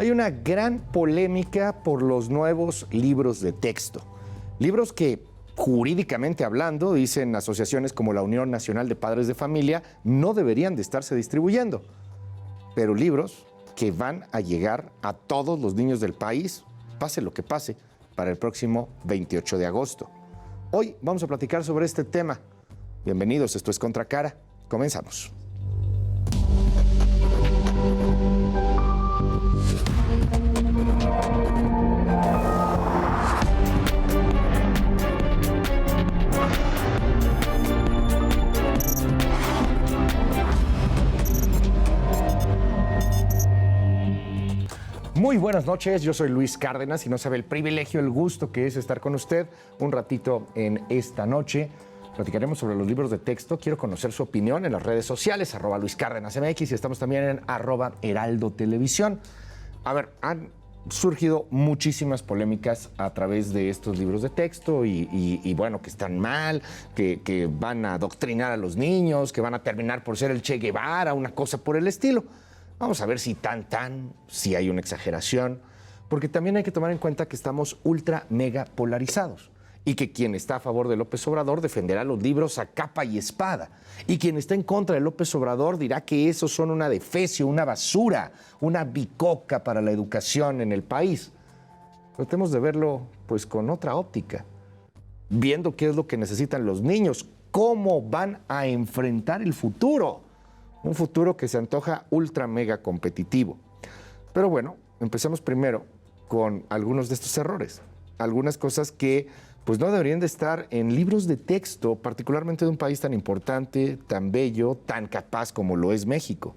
Hay una gran polémica por los nuevos libros de texto. Libros que, jurídicamente hablando, dicen asociaciones como la Unión Nacional de Padres de Familia, no deberían de estarse distribuyendo. Pero libros que van a llegar a todos los niños del país, pase lo que pase, para el próximo 28 de agosto. Hoy vamos a platicar sobre este tema. Bienvenidos, esto es Contracara. Comenzamos. Muy buenas noches, yo soy Luis Cárdenas y no sabe el privilegio, el gusto que es estar con usted un ratito en esta noche. Platicaremos sobre los libros de texto. Quiero conocer su opinión en las redes sociales, @LuisCárdenasMX, y estamos también en @HeraldoTelevisión. A ver, han surgido muchísimas polémicas a través de estos libros de texto y bueno, que están mal, que van a adoctrinar a los niños, que van a terminar por ser el Che Guevara, una cosa por el estilo. Vamos a ver si si hay una exageración, porque también hay que tomar en cuenta que estamos ultra mega polarizados y que quien está a favor de López Obrador defenderá los libros a capa y espada, y quien está en contra de López Obrador dirá que esos son una defecio, una basura, una bicoca para la educación en el país. Tratemos de verlo pues con otra óptica, viendo qué es lo que necesitan los niños, cómo van a enfrentar el futuro. Un futuro que se antoja ultra mega competitivo. Pero bueno, empecemos primero con algunos de estos errores. Algunas cosas que pues no deberían de estar en libros de texto, particularmente de un país tan importante, tan bello, tan capaz como lo es México.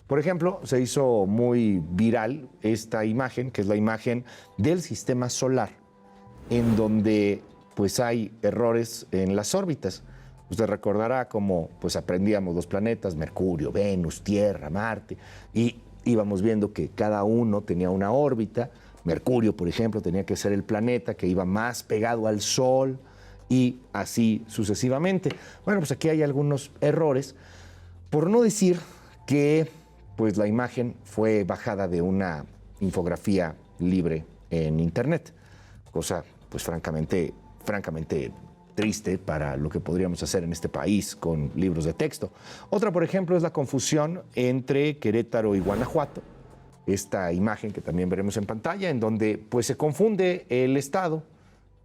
Por ejemplo, se hizo muy viral esta imagen, que es la imagen del sistema solar, en donde pues hay errores en las órbitas. Usted recordará cómo pues aprendíamos los planetas, Mercurio, Venus, Tierra, Marte, y íbamos viendo que cada uno tenía una órbita. Mercurio, por ejemplo, tenía que ser el planeta que iba más pegado al Sol y así sucesivamente. Bueno, pues aquí hay algunos errores, por no decir que pues la imagen fue bajada de una infografía libre en Internet, cosa pues francamente triste para lo que podríamos hacer en este país con libros de texto. Otra, por ejemplo, es la confusión entre Querétaro y Guanajuato. Esta imagen que también veremos en pantalla, en donde pues se confunde el estado.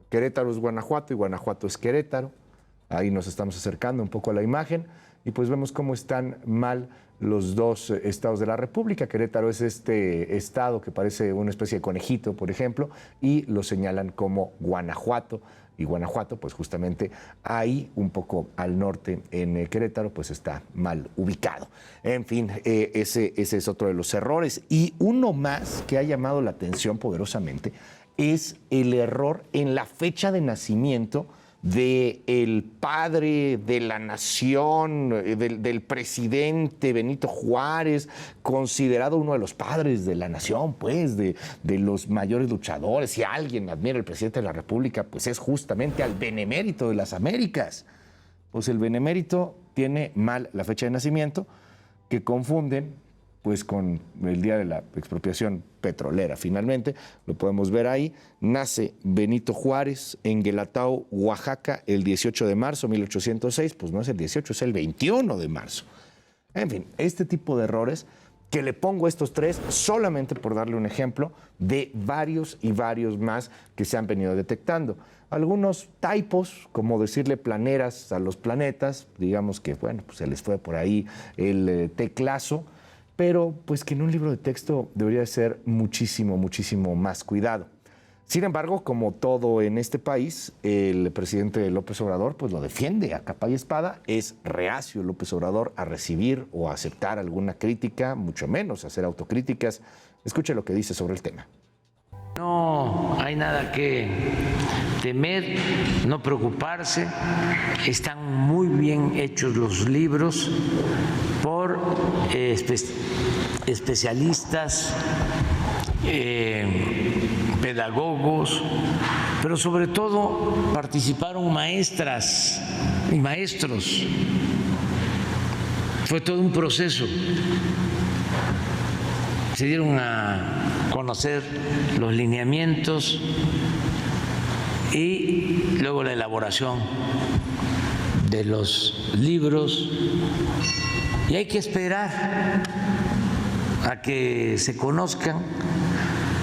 Querétaro es Guanajuato y Guanajuato es Querétaro. Ahí nos estamos acercando un poco a la imagen y pues vemos cómo están mal los dos estados de la República. Querétaro es este estado que parece una especie de conejito, por ejemplo, y lo señalan como Guanajuato. Y Guanajuato, pues justamente ahí, un poco al norte, en Querétaro, pues está mal ubicado. En fin, ese es otro de los errores. Y uno más que ha llamado la atención poderosamente es el error en la fecha de nacimiento del padre de la nación, del presidente Benito Juárez, considerado uno de los padres de la nación, pues, de los mayores luchadores. Si alguien admira al presidente de la República, pues es justamente al benemérito de las Américas. Pues el benemérito tiene mal la fecha de nacimiento, que confunden pues con el día de la expropiación petrolera. Finalmente, lo podemos ver ahí, nace Benito Juárez en Guelatao, Oaxaca, el 18 de marzo de 1806, pues no es el 18, es el 21 de marzo. En fin, este tipo de errores que le pongo estos tres solamente por darle un ejemplo de varios y varios más que se han venido detectando. Algunos typos, como decirle planeras a los planetas, digamos que, bueno, pues se les fue por ahí el teclazo, pero pues que en un libro de texto debería ser muchísimo más cuidado. Sin embargo, como todo en este país, el presidente López Obrador pues lo defiende a capa y espada. Es reacio López Obrador a recibir o a aceptar alguna crítica, mucho menos a hacer autocríticas. Escuche lo que dice sobre el tema. No hay nada que temer, no preocuparse. Están muy bien hechos los libros por especialistas, pedagogos, pero sobre todo participaron maestras y maestros. Fue todo un proceso. se dieron a conocer los lineamientos y luego la elaboración de los libros, y hay que esperar a que se conozcan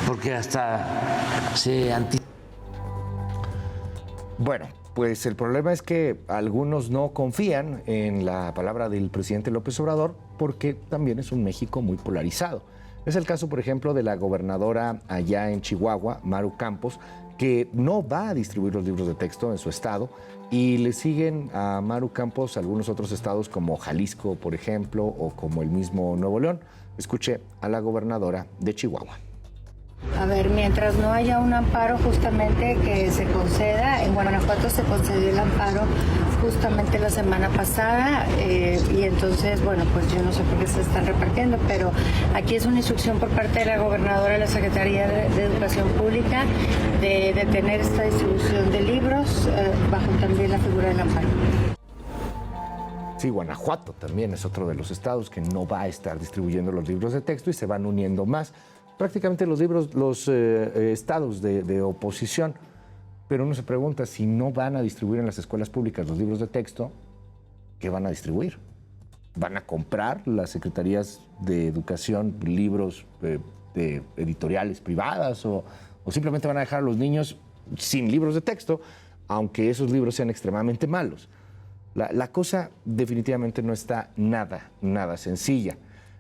porque hasta se anticipa. Bueno, pues el problema es que algunos no confían en la palabra del presidente López Obrador porque también es un México muy polarizado. Es el caso, por ejemplo, de la gobernadora allá en Chihuahua, Maru Campos, que no va a distribuir los libros de texto en su estado y le siguen a Maru Campos algunos otros estados como Jalisco, por ejemplo, o como el mismo Nuevo León. Escuche a la gobernadora de Chihuahua. A ver, mientras no haya un amparo justamente que se conceda, en Guanajuato se concedió el amparo justamente la semana pasada y entonces, bueno, pues yo no sé por qué se están repartiendo, pero aquí es una instrucción por parte de la gobernadora de la Secretaría de Educación Pública de detener esta distribución de libros bajo también la figura del amparo. Sí, Guanajuato también es otro de los estados que no va a estar distribuyendo los libros de texto y se van uniendo más. Prácticamente los estados de oposición, pero uno se pregunta si no van a distribuir en las escuelas públicas los libros de texto, ¿qué van a distribuir? ¿Van a comprar las secretarías de educación libros de editoriales privadas o simplemente van a dejar a los niños sin libros de texto, aunque esos libros sean extremadamente malos? La cosa definitivamente no está nada sencilla.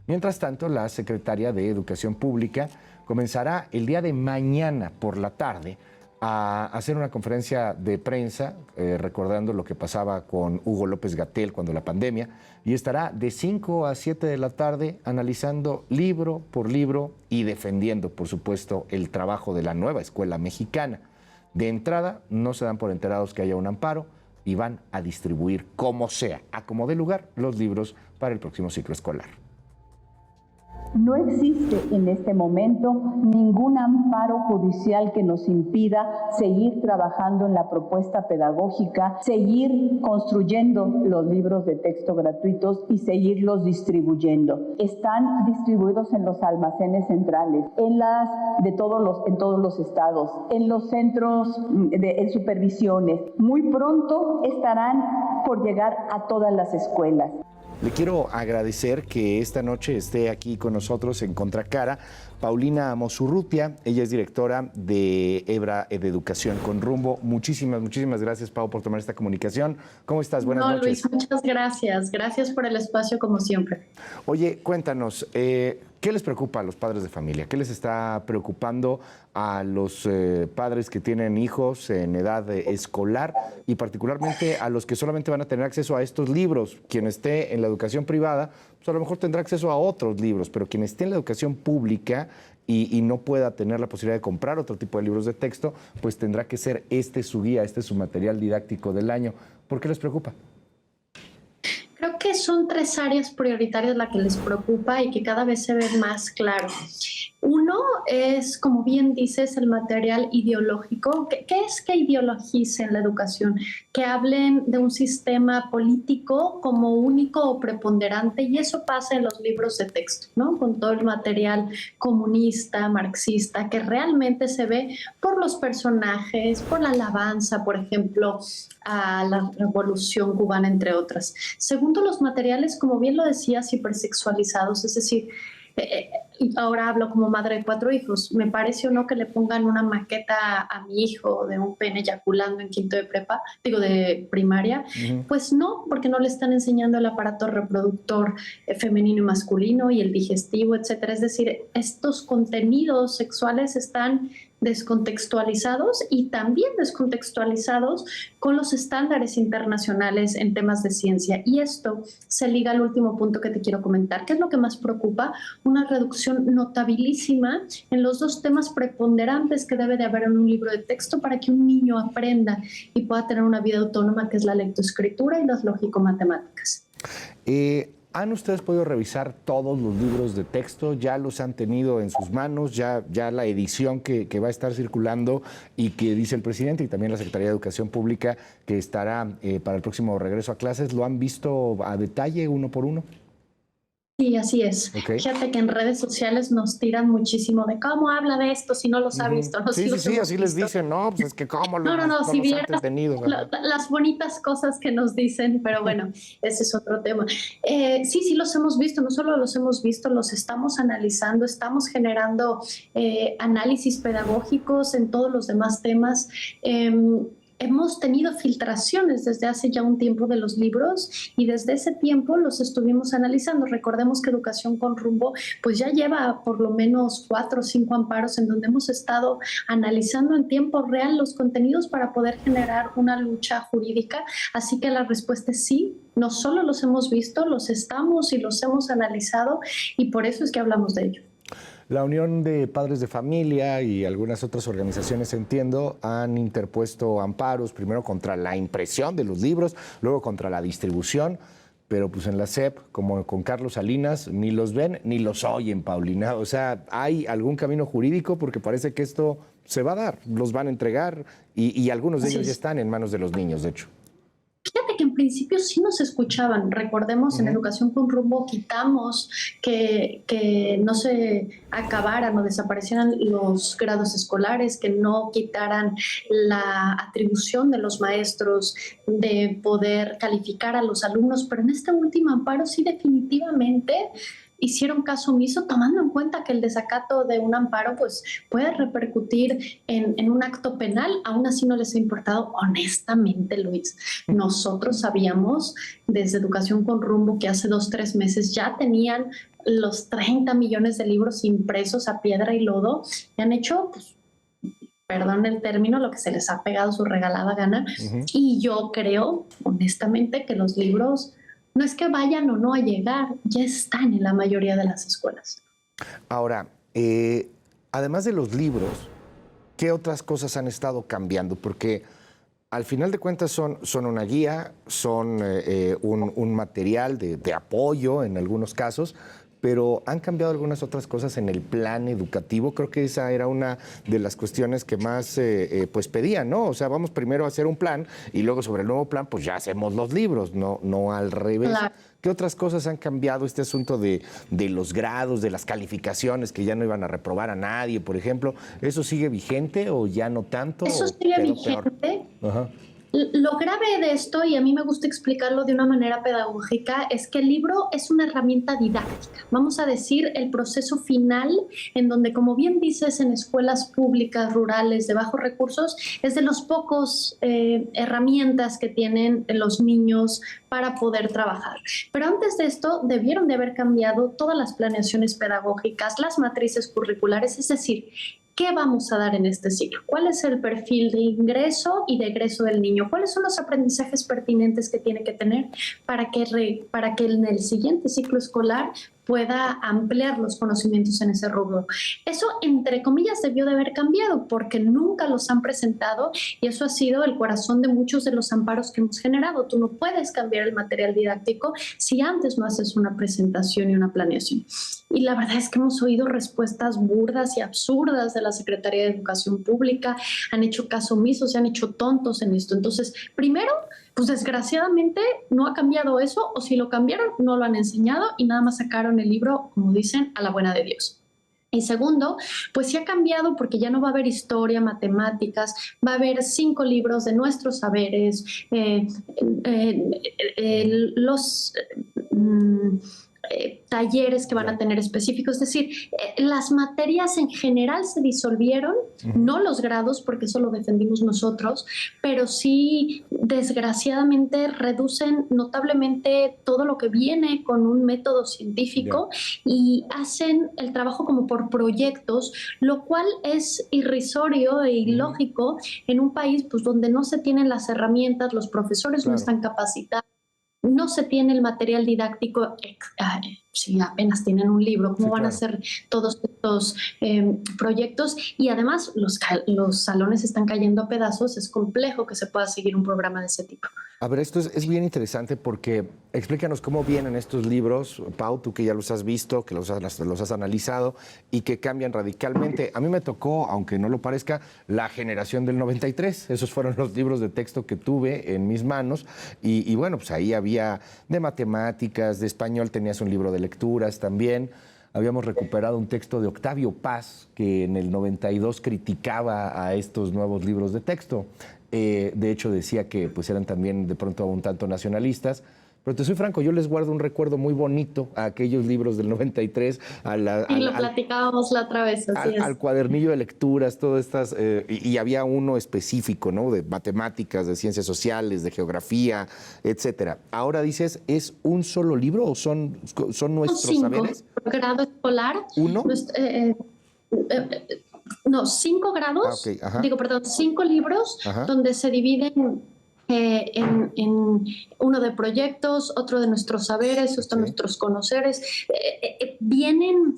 Mientras tanto, la secretaria de Educación Pública comenzará el día de mañana por la tarde a hacer una conferencia de prensa recordando lo que pasaba con Hugo López-Gatell cuando la pandemia y estará de 5 a 7 de la tarde analizando libro por libro y defendiendo, por supuesto, el trabajo de la nueva escuela mexicana. De entrada, no se dan por enterados que haya un amparo y van a distribuir como sea, a como dé lugar, los libros para el próximo ciclo escolar. No existe en este momento ningún amparo judicial que nos impida seguir trabajando en la propuesta pedagógica, seguir construyendo los libros de texto gratuitos y seguirlos distribuyendo. Están distribuidos en los almacenes centrales, en todos los estados, en los centros en supervisiones. Muy pronto estarán por llegar a todas las escuelas. Le quiero agradecer que esta noche esté aquí con nosotros en Contracara Paulina Mosurrutia. Ella es directora de EBRA de Educación con Rumbo. Muchísimas gracias, Pau, por tomar esta comunicación. ¿Cómo estás? Buenas noches. Luis, muchas gracias. Gracias por el espacio, como siempre. Oye, cuéntanos, ¿qué les preocupa a los padres de familia? ¿Qué les está preocupando a los padres que tienen hijos en edad escolar y particularmente a los que solamente van a tener acceso a estos libros? Quien esté en la educación privada, pues a lo mejor tendrá acceso a otros libros, pero quien esté en la educación pública y no pueda tener la posibilidad de comprar otro tipo de libros de texto, pues tendrá que ser su guía, su material didáctico del año. ¿Por qué les preocupa? Creo que son 3 áreas prioritarias las que les preocupa y que cada vez se ven más claro. Uno es, como bien dices, el material ideológico. ¿Qué es que ideologicen la educación? Que hablen de un sistema político como único o preponderante, y eso pasa en los libros de texto, ¿no? Con todo el material comunista, marxista, que realmente se ve por los personajes, por la alabanza, por ejemplo, a la Revolución Cubana, entre otras. Segundo, los materiales, como bien lo decías, hipersexualizados, es decir, ahora hablo como madre de 4 hijos. Me parece o no que le pongan una maqueta a mi hijo de un pene eyaculando en quinto de primaria. Pues no, porque no le están enseñando el aparato reproductor femenino y masculino y el digestivo, etcétera. Es decir, estos contenidos sexuales están descontextualizados y también descontextualizados con los estándares internacionales en temas de ciencia. Y esto se liga al último punto que te quiero comentar. ¿Qué es lo que más preocupa? Una reducción notabilísima en los 2 temas preponderantes que debe de haber en un libro de texto para que un niño aprenda y pueda tener una vida autónoma, que es la lectoescritura y las lógico-matemáticas. ¿Han ustedes podido revisar todos los libros de texto? ¿Ya los han tenido en sus manos? ¿Ya la edición que va a estar circulando y que dice el presidente y también la Secretaría de Educación Pública que estará para el próximo regreso a clases, lo han visto a detalle uno por uno? Sí, así es. Ok. Fíjate que en redes sociales nos tiran muchísimo de cómo habla de esto si no los ha visto. No, Sí, sí, los sí, hemos así les visto. dicen, no, pues es que cómo No, no si los han vieras entretenido, ¿verdad? las bonitas cosas que nos dicen, pero bueno, ese es otro tema. Sí, los hemos visto, no solo los hemos visto, los estamos analizando, estamos generando análisis pedagógicos en todos los demás temas. Hemos tenido filtraciones desde hace ya un tiempo de los libros y desde ese tiempo los estuvimos analizando. Recordemos que Educación con Rumbo pues ya lleva por lo menos 4 o 5 amparos en donde hemos estado analizando en tiempo real los contenidos para poder generar una lucha jurídica. Así que la respuesta es sí. No solo los hemos visto, los estamos y los hemos analizado y por eso es que hablamos de ello. La Unión de Padres de Familia y algunas otras organizaciones, entiendo, han interpuesto amparos, primero contra la impresión de los libros, luego contra la distribución, pero pues en la SEP, como con Carlos Salinas, ni los ven ni los oyen, Paulina. O sea, ¿hay algún camino jurídico? Porque parece que esto se va a dar, los van a entregar y algunos de ellos ya están en manos de los niños, de hecho. Fíjate que en principio sí nos escuchaban. Recordemos, en Educación con Rumbo quitamos que no se acabaran o desaparecieran los grados escolares, que no quitaran la atribución de los maestros de poder calificar a los alumnos, pero en este último amparo sí definitivamente hicieron caso omiso, tomando en cuenta que el desacato de un amparo pues, puede repercutir en un acto penal. Aún así no les ha importado. Honestamente, Luis, nosotros sabíamos desde Educación con Rumbo que hace 2 o 3 meses ya tenían los 30 millones de libros impresos a piedra y lodo y han hecho, pues, perdón el término, lo que se les ha pegado su regalada gana. Y yo creo, honestamente, que los libros no es que vayan o no a llegar, ya están en la mayoría de las escuelas. Ahora, además de los libros, ¿qué otras cosas han estado cambiando? Porque al final de cuentas son una guía, son un material de apoyo en algunos casos, pero han cambiado algunas otras cosas en el plan educativo. Creo que esa era una de las cuestiones que más pues pedían, ¿no? O sea, vamos primero a hacer un plan y luego sobre el nuevo plan pues ya hacemos los libros, no al revés. Claro. ¿Qué otras cosas han cambiado? Este asunto de los grados, de las calificaciones, que ya no iban a reprobar a nadie, por ejemplo, ¿eso sigue vigente o ya no tanto? Eso sigue vigente. Ajá. Lo grave de esto, y a mí me gusta explicarlo de una manera pedagógica, es que el libro es una herramienta didáctica. Vamos a decir, el proceso final, en donde, como bien dices, en escuelas públicas, rurales, de bajos recursos, es de los pocos herramientas que tienen los niños para poder trabajar. Pero antes de esto, debieron de haber cambiado todas las planeaciones pedagógicas, las matrices curriculares, es decir, ¿qué vamos a dar en este ciclo? ¿Cuál es el perfil de ingreso y de egreso del niño? ¿Cuáles son los aprendizajes pertinentes que tiene que tener para que en el siguiente ciclo escolar pueda ampliar los conocimientos en ese rubro? Eso, entre comillas, debió de haber cambiado porque nunca los han presentado y eso ha sido el corazón de muchos de los amparos que hemos generado. Tú no puedes cambiar el material didáctico si antes no haces una presentación y una planeación. Y la verdad es que hemos oído respuestas burdas y absurdas de la Secretaría de Educación Pública. Han hecho caso omiso, se han hecho tontos en esto. Entonces, primero, pues desgraciadamente no ha cambiado eso, o si lo cambiaron, no lo han enseñado y nada más sacaron el libro, como dicen, a la buena de Dios. Y segundo, pues sí ha cambiado porque ya no va a haber historia, matemáticas, va a haber 5 libros de nuestros saberes, talleres que van a tener específicos, es decir, las materias en general se disolvieron, no los grados, porque eso lo defendimos nosotros, pero sí, desgraciadamente, reducen notablemente todo lo que viene con un método científico y hacen el trabajo como por proyectos, lo cual es irrisorio e ilógico en un país pues, donde no se tienen las herramientas, los profesores no están capacitados, no se tiene el material didáctico, si apenas tienen un libro, ¿cómo van a hacer todos estos proyectos? Y además los salones están cayendo a pedazos, es complejo que se pueda seguir un programa de ese tipo. A ver, esto es bien interesante porque explícanos cómo vienen estos libros, Pau, tú que ya los has visto, que los has analizado y que cambian radicalmente. A mí me tocó, aunque no lo parezca, la generación del 93. Esos fueron los libros de texto que tuve en mis manos y bueno, pues ahí había de matemáticas, de español tenías un libro de lecturas también. Habíamos recuperado un texto de Octavio Paz, que en el 92 criticaba a estos nuevos libros de texto. De hecho, decía que pues, eran también de pronto un tanto nacionalistas. Pero te soy franco, yo les guardo un recuerdo muy bonito a aquellos libros del 93. Y lo platicábamos la otra vez, así es. Al cuadernillo de lecturas, todas estas... y había uno específico, ¿no? De matemáticas, de ciencias sociales, de geografía, etcétera. Ahora dices, ¿es un solo libro o son nuestros saberes? Grado escolar. ¿Uno? No, 5 grados, okay, 5 libros, donde se dividen en uno de proyectos, otro de nuestros saberes, otro de nuestros conoceres. Vienen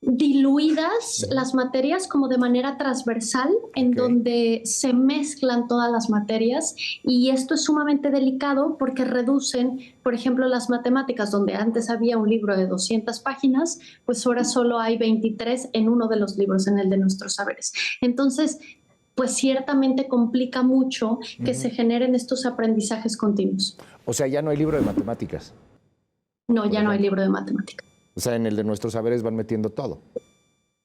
diluidas las materias como de manera transversal, en donde se mezclan todas las materias, y esto es sumamente delicado porque reducen, por ejemplo, las matemáticas, donde antes había un libro de 200 páginas, pues ahora solo hay 23 en uno de los libros, en el de nuestros saberes. Entonces, pues ciertamente complica mucho que se generen estos aprendizajes continuos. O sea, ya no hay libro de matemáticas. No, ya no hay libro de matemáticas. O sea, en el de nuestros saberes van metiendo todo.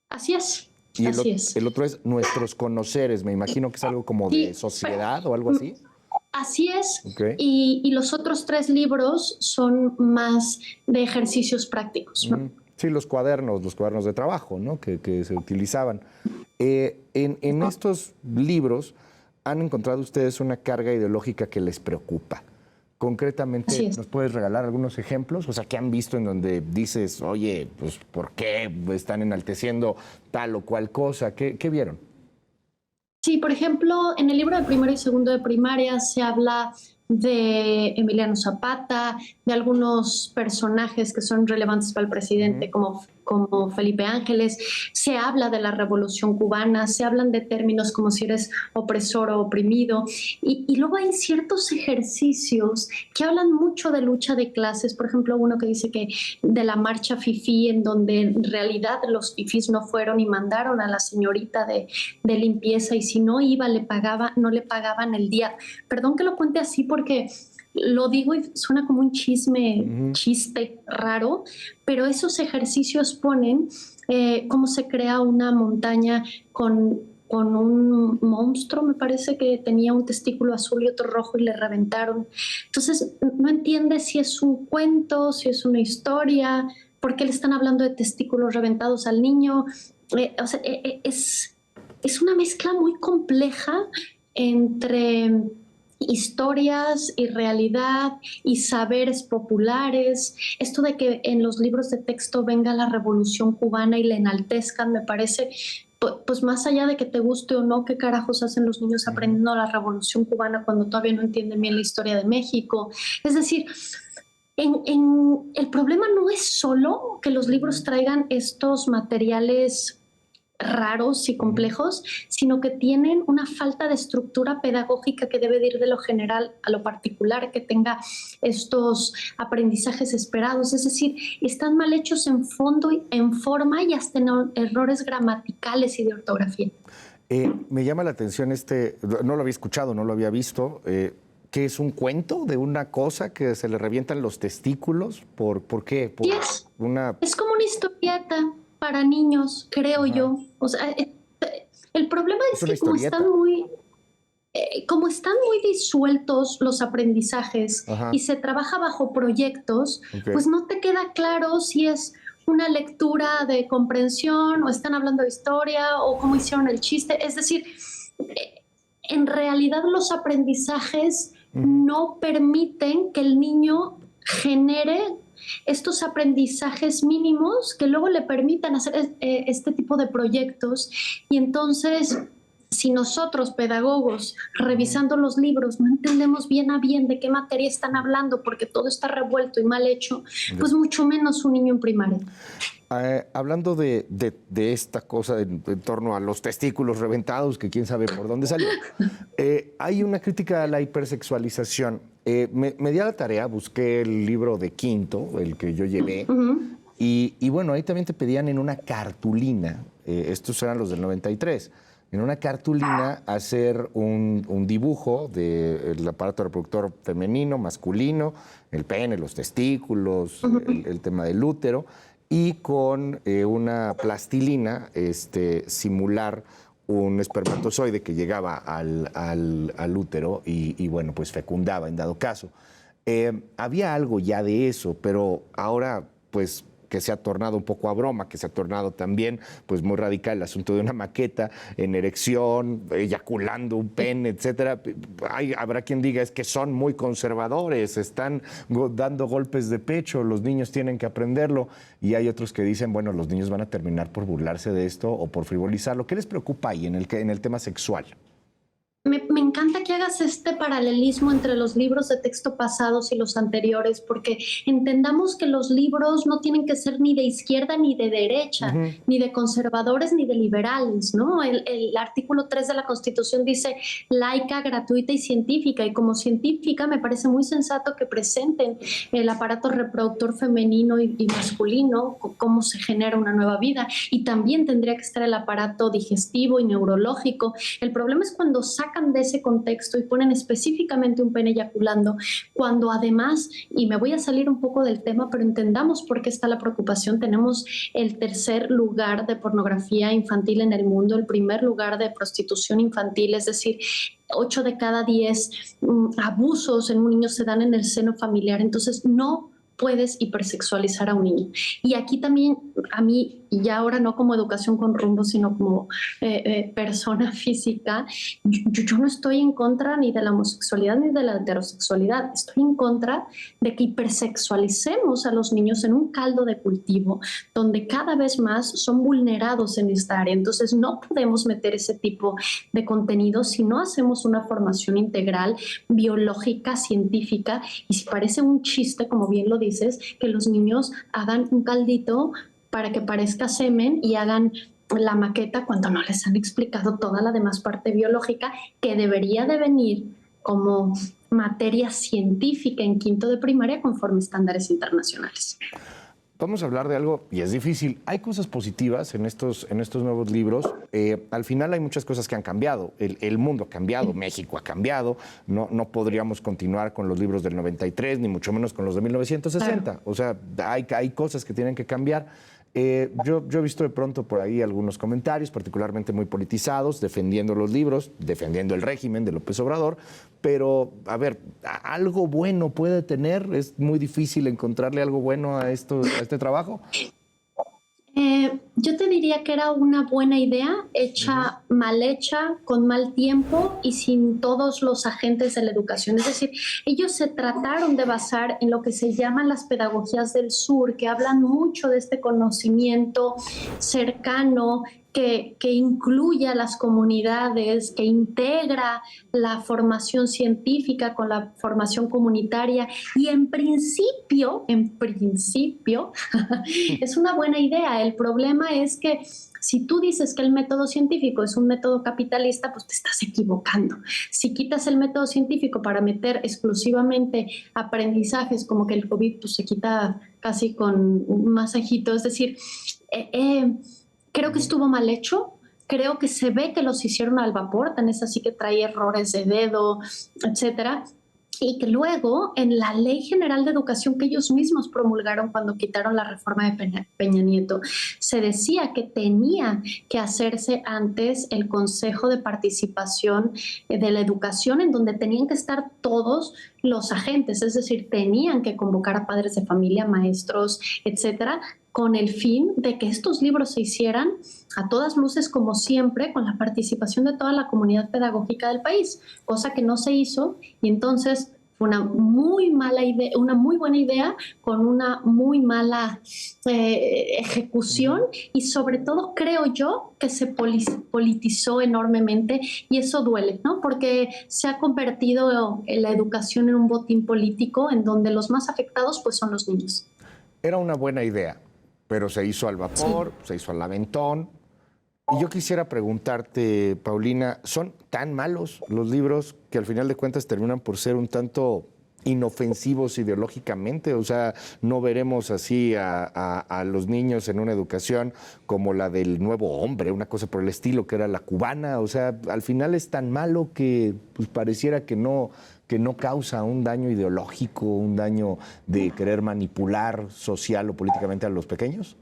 Así es. Y así es. El otro es nuestros conoceres. Me imagino que es algo como de sociedad o algo así. Así es. Okay. Y los otros 3 libros son más de ejercicios prácticos, ¿no? Sí, los cuadernos de trabajo, ¿no? Que se utilizaban. En estos libros, ¿han encontrado ustedes una carga ideológica que les preocupa? Concretamente, ¿nos puedes regalar algunos ejemplos? O sea, ¿qué han visto en donde dices, oye, pues, ¿por qué están enalteciendo tal o cual cosa? ¿Qué vieron? Sí, por ejemplo, en el libro de primero y segundo de primaria se habla de Emiliano Zapata, de algunos personajes que son relevantes para el presidente, como Felipe Ángeles. Se habla de la Revolución Cubana, se hablan de términos como si eres opresor o oprimido, y luego hay ciertos ejercicios que hablan mucho de lucha de clases. Por ejemplo, uno que dice que de la marcha fifí, en donde en realidad los fifís no fueron y mandaron a la señorita de limpieza, y si no iba no le pagaban el día. Perdón que lo cuente así porque lo digo y suena como un chiste raro, pero esos ejercicios ponen cómo se crea una montaña con un monstruo, me parece que tenía un testículo azul y otro rojo, y le reventaron. Entonces, no entiende si es un cuento, si es una historia, por qué le están hablando de testículos reventados al niño. O sea, es una mezcla muy compleja entre historias y realidad y saberes populares. Esto de que en los libros de texto venga la Revolución Cubana y la enaltezcan, me parece, pues más allá de que te guste o no, ¿qué carajos hacen los niños aprendiendo la Revolución Cubana cuando todavía no entienden bien la historia de México? Es decir, el problema no es solo que los libros traigan estos materiales raros y complejos, sino que tienen una falta de estructura pedagógica que debe de ir de lo general a lo particular, que tenga estos aprendizajes esperados. Es decir, están mal hechos en fondo, en forma, y hasta en errores gramaticales y de ortografía. Me llama la atención no lo había escuchado, no lo había visto, que es un cuento de una cosa que se le revientan los testículos. ¿Por qué? Es como una historieta para niños, creo yo. O sea, el problema es que como están muy disueltos los aprendizajes y se trabaja bajo proyectos, pues no te queda claro si es una lectura de comprensión o están hablando de historia o cómo hicieron el chiste. Es decir, en realidad los aprendizajes no permiten que el niño genere estos aprendizajes mínimos que luego le permitan hacer este tipo de proyectos. Y entonces, si nosotros, pedagogos, revisando los libros, no entendemos bien a bien de qué materia están hablando porque todo está revuelto y mal hecho, pues mucho menos un niño en primaria. Hablando de esta cosa en torno a los testículos reventados, que quién sabe por dónde salió, hay una crítica a la hipersexualización. Me di a la tarea, busqué el libro de quinto, el que yo llevé, y bueno, ahí también te pedían en una cartulina, estos eran los del 93, en una cartulina hacer un dibujo del aparato reproductor femenino, masculino, el pene, los testículos, el tema del útero, y con una plastilina simular un espermatozoide que llegaba al útero y, bueno, pues fecundaba en dado caso. Había algo ya de eso, pero ahora, pues, que se ha tornado un poco a broma, que se ha tornado también, pues, muy radical el asunto de una maqueta en erección, eyaculando un pene, etcétera. Habrá quien diga es que son muy conservadores, están dando golpes de pecho, los niños tienen que aprenderlo, y hay otros que dicen, bueno, los niños van a terminar por burlarse de esto o por frivolizarlo. ¿Qué les preocupa ahí en el tema sexual? Me encanta que hagas este paralelismo entre los libros de texto pasados y los anteriores, porque entendamos que los libros no tienen que ser ni de izquierda ni de derecha, ni de conservadores ni de liberales, ¿no? El artículo 3 de la Constitución dice laica, gratuita y científica, y como científica me parece muy sensato que presenten el aparato reproductor femenino y masculino, cómo se genera una nueva vida, y también tendría que estar el aparato digestivo y neurológico. El problema es cuando sacan de ese contexto y ponen específicamente un pene eyaculando, cuando además, y me voy a salir un poco del tema, pero entendamos por qué está la preocupación, tenemos el tercer lugar de pornografía infantil en el mundo, el primer lugar de prostitución infantil, es decir, 8 de cada 10 abusos en un niño se dan en el seno familiar, entonces no puedes hipersexualizar a un niño. Y aquí también, a mí, y ya ahora no como educación con rumbo, sino como persona física, yo no estoy en contra ni de la homosexualidad ni de la heterosexualidad. Estoy en contra de que hipersexualicemos a los niños en un caldo de cultivo donde cada vez más son vulnerados en esta área. Entonces no podemos meter ese tipo de contenido si no hacemos una formación integral, biológica, científica, y si parece un chiste, como bien lo dices, que los niños hagan un caldito para que parezca semen y hagan la maqueta cuando no les han explicado toda la demás parte biológica que debería de venir como materia científica en quinto de primaria conforme estándares internacionales. Vamos a hablar de algo, y es difícil. Hay cosas positivas en estos nuevos libros. Al final hay muchas cosas que han cambiado. El mundo ha cambiado, México ha cambiado. No podríamos continuar con los libros del 93, ni mucho menos con los de 1960. Claro. O sea, hay cosas que tienen que cambiar. Yo he visto de pronto por ahí algunos comentarios, particularmente muy politizados, defendiendo los libros, defendiendo el régimen de López Obrador, pero, a ver, ¿algo bueno puede tener? ¿Es muy difícil encontrarle algo bueno a este trabajo? Yo te diría que era una buena idea, hecha mal hecha, con mal tiempo y sin todos los agentes de la educación. Es decir, ellos se trataron de basar en lo que se llaman las pedagogías del sur, que hablan mucho de este conocimiento cercano, que incluye a las comunidades, que integra la formación científica con la formación comunitaria, y en principio, es una buena idea. El problema es que si tú dices que el método científico es un método capitalista, pues te estás equivocando. Si quitas el método científico para meter exclusivamente aprendizajes, como que el COVID pues, se quita casi con un masajito, es decir, creo que estuvo mal hecho. Creo que se ve que los hicieron al vapor, tan es así que trae errores de dedo, etcétera. Y que luego en la Ley General de Educación que ellos mismos promulgaron cuando quitaron la reforma de Peña Nieto, se decía que tenía que hacerse antes el Consejo de Participación de la Educación, en donde tenían que estar todos los agentes, es decir, tenían que convocar a padres de familia, maestros, etcétera, con el fin de que estos libros se hicieran a todas luces, como siempre, con la participación de toda la comunidad pedagógica del país, cosa que no se hizo, y entonces fue una muy mala idea, una muy buena idea con una muy mala ejecución, y sobre todo creo yo que se politizó enormemente, y eso duele, ¿no? Porque se ha convertido la educación en un botín político en donde los más afectados pues son los niños. Era una buena idea, pero se hizo al vapor, sí, se hizo al aventón. Y yo quisiera preguntarte, Paulina, ¿son tan malos los libros que al final de cuentas terminan por ser un tanto inofensivos ideológicamente? O sea, no veremos así a los niños en una educación como la del Nuevo Hombre, una cosa por el estilo, que era la cubana. O sea, al final es tan malo que pues, pareciera que no causa un daño ideológico, un daño de querer manipular social o políticamente a los pequeños.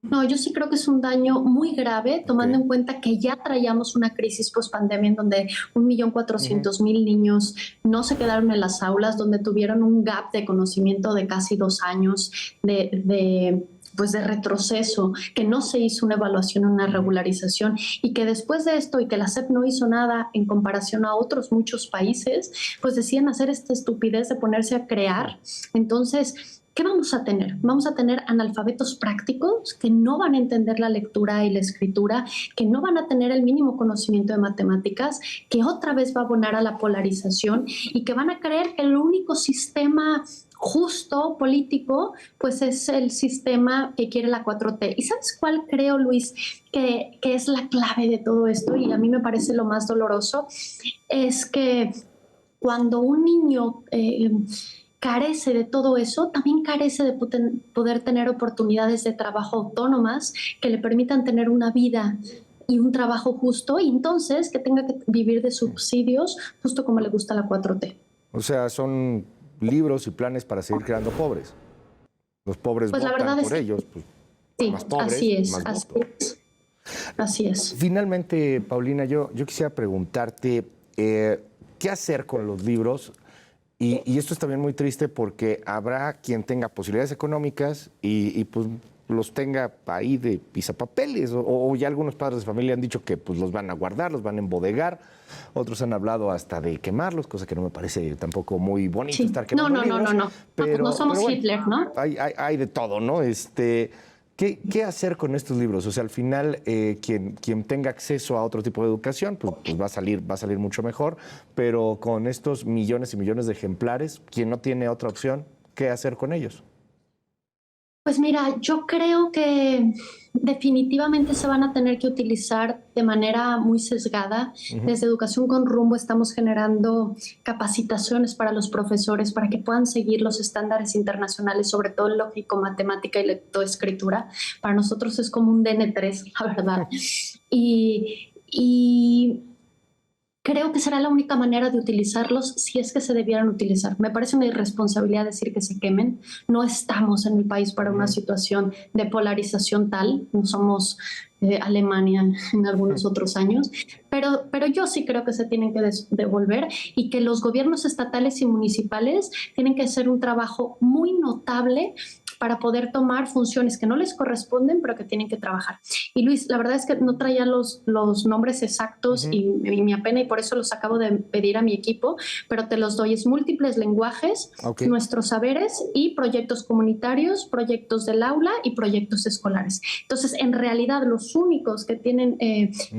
No, yo sí creo que es un daño muy grave, tomando en cuenta que ya traíamos una crisis post-pandemia en donde 1.400.000 niños no se quedaron en las aulas, donde tuvieron un gap de conocimiento de casi 2 años de retroceso, que no se hizo una evaluación, una regularización, y que después de esto, y que la SEP no hizo nada en comparación a otros muchos países, pues decían hacer esta estupidez de ponerse a crear. Entonces, ¿qué vamos a tener? Vamos a tener analfabetos prácticos que no van a entender la lectura y la escritura, que no van a tener el mínimo conocimiento de matemáticas, que otra vez va a abonar a la polarización y que van a creer que el único sistema justo político pues es el sistema que quiere la 4T. ¿Y sabes cuál creo, Luis, que es la clave de todo esto? Y a mí me parece lo más doloroso, es que cuando un niño carece de todo eso, también carece de poder tener oportunidades de trabajo autónomas que le permitan tener una vida y un trabajo justo, y entonces que tenga que vivir de subsidios justo como le gusta la 4T. O sea, son libros y planes para seguir creando pobres. Los pobres pues votan por ellos. Pues, sí, más pobres, así es, más votos. Así es. Finalmente, Paulina, yo quisiera preguntarte, ¿qué hacer con los libros? Y esto es también muy triste porque habrá quien tenga posibilidades económicas y pues los tenga ahí de pisapapeles, o ya algunos padres de familia han dicho que pues los van a guardar, los van a embodegar, otros han hablado hasta de quemarlos, cosa que no me parece tampoco muy bonito estar quemando libros. No. Pero, no somos bueno, Hitler, ¿no? Hay de todo, ¿no? ¿Qué hacer con estos libros? O sea, al final, quien tenga acceso a otro tipo de educación, pues va a salir mucho mejor, pero con estos millones y millones de ejemplares, quien no tiene otra opción, ¿qué hacer con ellos? Pues mira, yo creo que definitivamente se van a tener que utilizar de manera muy sesgada. Desde Educación con Rumbo estamos generando capacitaciones para los profesores para que puedan seguir los estándares internacionales, sobre todo lógico, matemática y lectoescritura. Para nosotros es como un DN3, la verdad. Y creo que será la única manera de utilizarlos si es que se debieran utilizar. Me parece una irresponsabilidad decir que se quemen. No estamos en el país para una situación de polarización tal. No somos Alemania en algunos otros años. Pero yo sí creo que se tienen que devolver y que los gobiernos estatales y municipales tienen que hacer un trabajo muy notable para poder tomar funciones que no les corresponden, pero que tienen que trabajar. Y Luis, la verdad es que no traía los nombres exactos y me apena, y por eso los acabo de pedir a mi equipo, pero te los doy. Es múltiples lenguajes, nuestros saberes y proyectos comunitarios, proyectos del aula y proyectos escolares. Entonces, en realidad, los únicos que tienen